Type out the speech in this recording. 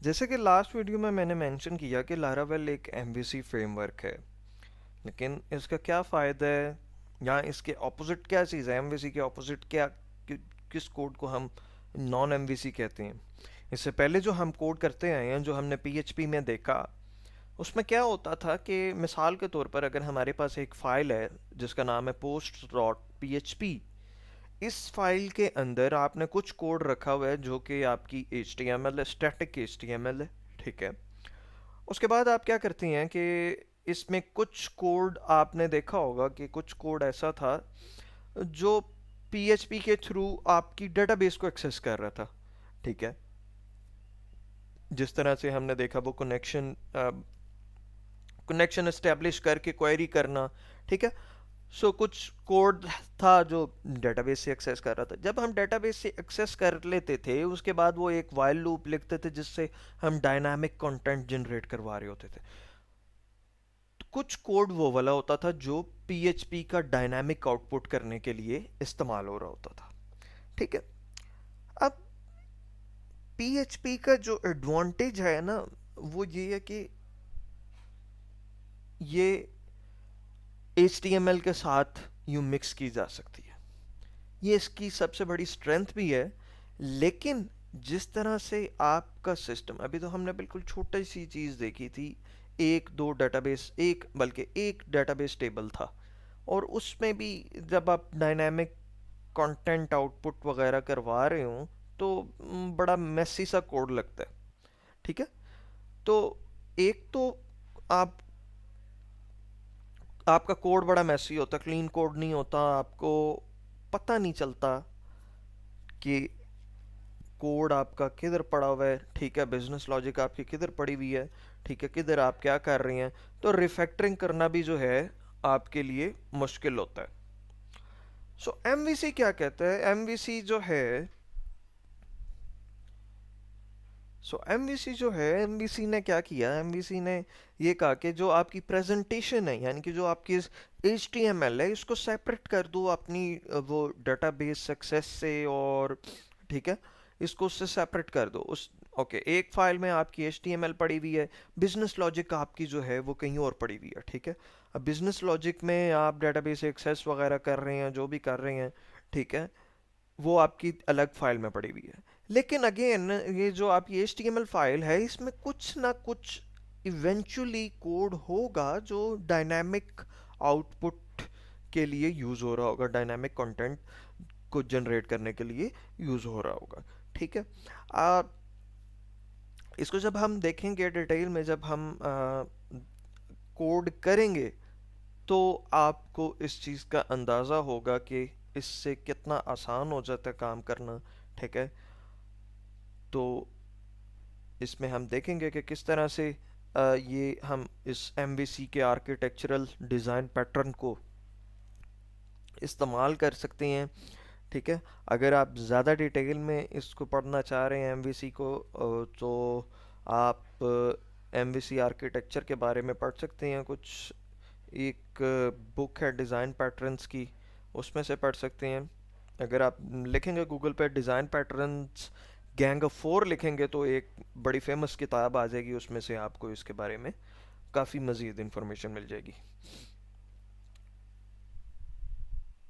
जैसे कि last video में मैंने मेंशन किया कि लारावेल एक एमवीसी फ्रेमवर्क है, लेकिन इसका क्या फ़ायदा है या इसके ऑपोजिट क्या चीज़ है? एमवीसी के ऑपोजिट क्या किस कोड को हम नॉन एमवीसी कहते हैं? इससे पहले जो हम कोड करते आए हैं, जो हमने पीएचपी में देखा, उसमें क्या होता था कि मिसाल के तौर पर अगर हमारे पास एक फ़ाइल है जिसका नाम है पोस्ट डॉट पी, इस फाइल के अंदर आपने कुछ कोड रखा हुआ है जो कि आपकी HTML है, स्टैटिक HTML है, ठीक है। उसके बाद आप क्या करती हैं कि इसमें कुछ कोड आपने देखा होगा कि कुछ कोड ऐसा था जो PHP के थ्रू आपकी डेटाबेस को एक्सेस कर रहा था, ठीक है। जिस तरह से हमने देखा वो कनेक्शन एस्टेब्लिश करके क्वेरी करना, ठीक है। कुछ कोड था जो डेटाबेस से एक्सेस कर रहा था। जब हम डेटाबेस से एक्सेस कर लेते थे उसके बाद वो एक वाइल लूप लिखते थे जिससे हम डायनामिक कंटेंट जनरेट करवा रहे होते थे। तो कुछ कोड वो वाला होता था जो पीएचपी का डायनामिक आउटपुट करने के लिए इस्तेमाल हो रहा होता था, ठीक है। अब पीएचपी का जो एडवांटेज है ना, वो ये है कि ये HTML के साथ यूं मिक्स की जा सकती है। ये इसकी सबसे बड़ी स्ट्रेंथ भी है। लेकिन जिस तरह से आपका सिस्टम, अभी तो हमने बिल्कुल छोटी सी चीज़ देखी थी, एक दो डेटाबेस, एक बल्कि एक डेटाबेस टेबल था, और उसमें भी जब आप डायनामिक कंटेंट आउटपुट वगैरह करवा रहे हो तो बड़ा मेसी सा कोड लगता है, ठीक है। तो एक तो आप आपका कोड बड़ा मैसी होता है, क्लीन कोड नहीं होता, आपको पता नहीं चलता कि कोड आपका किधर पड़ा हुआ है, ठीक है। बिजनेस लॉजिक आपकी किधर पड़ी हुई है, ठीक है, किधर आप क्या कर रही हैं। तो रिफैक्टरिंग करना भी जो है आपके लिए मुश्किल होता है। एमवीसी क्या कहता है? एमवीसी जो है, एमवीसी जो है, एमवीसी ने क्या किया, एमवीसी ने ये कहा कि जो आपकी प्रेजेंटेशन है, यानी कि जो आपकी HTML है, इसको सेपरेट कर दो अपनी वो डेटाबेस सक्सेस से, और ठीक है, इसको उससे सेपरेट कर दो। उस ओके, एक फाइल में आपकी HTML पड़ी हुई है, बिजनेस लॉजिक आपकी जो है वो कहीं और पड़ी हुई है, ठीक है। अब बिजनेस लॉजिक में आप डेटाबेस एक्सेस वगैरह कर रहे हैं, जो भी कर रहे हैं, ठीक है, वो आपकी अलग फाइल में पड़ी हुई है। लेकिन अगेन ये जो आपकी HTML फाइल है, इसमें कुछ ना कुछ इवेंचुअली कोड होगा जो डायनामिक आउटपुट के लिए यूज़ हो रहा होगा, डायनामिक कंटेंट को जनरेट करने के लिए यूज़ हो रहा होगा, ठीक है। आ, इसको जब हम देखेंगे डिटेल में, जब हम कोड करेंगे, तो आपको इस चीज़ का अंदाज़ा होगा कि इससे कितना आसान हो जाता है काम करना, ठीक है। तो इसमें हम देखेंगे कि किस तरह से ये हम इस एमवीसी के आर्किटेक्चरल डिज़ाइन पैटर्न को इस्तेमाल कर सकते हैं, ठीक है। अगर आप ज़्यादा डिटेल में इसको पढ़ना चाह रहे हैं एमवीसी को, तो आप एमवीसी आर्किटेक्चर के बारे में पढ़ सकते हैं। कुछ एक बुक है डिज़ाइन पैटर्न्स की, उसमें से पढ़ सकते हैं। अगर आप लिखेंगे गूगल पे design patterns gang of four लिखेंगे तो एक बड़ी फेमस किताब आ जाएगी, उसमें से आपको इसके बारे में काफ़ी मज़ीद इंफॉर्मेशन मिल जाएगी।